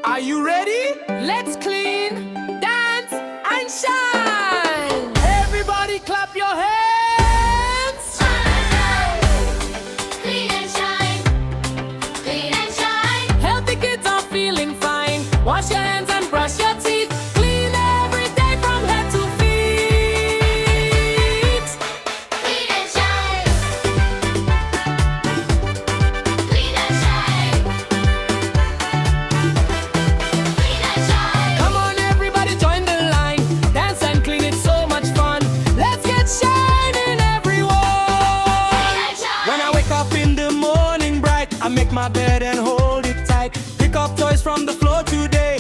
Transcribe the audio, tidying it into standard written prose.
Are you ready? Let's clean, dance, and shine. Everybody clap your hands. Clean and shine, clean and shine. Healthy kids are feeling fine. Wash your hands and brush your teeth. Clean every day from head to feet. Clean and shine, clean and shine, clean and shine. Come on, everybody, join the line. Dance and clean, it's so much fun. Let's get shining, everyone. Clean and shine. When I wake up in the morning bright, I make my bed and hold it tight. Pick up toys from the floor today.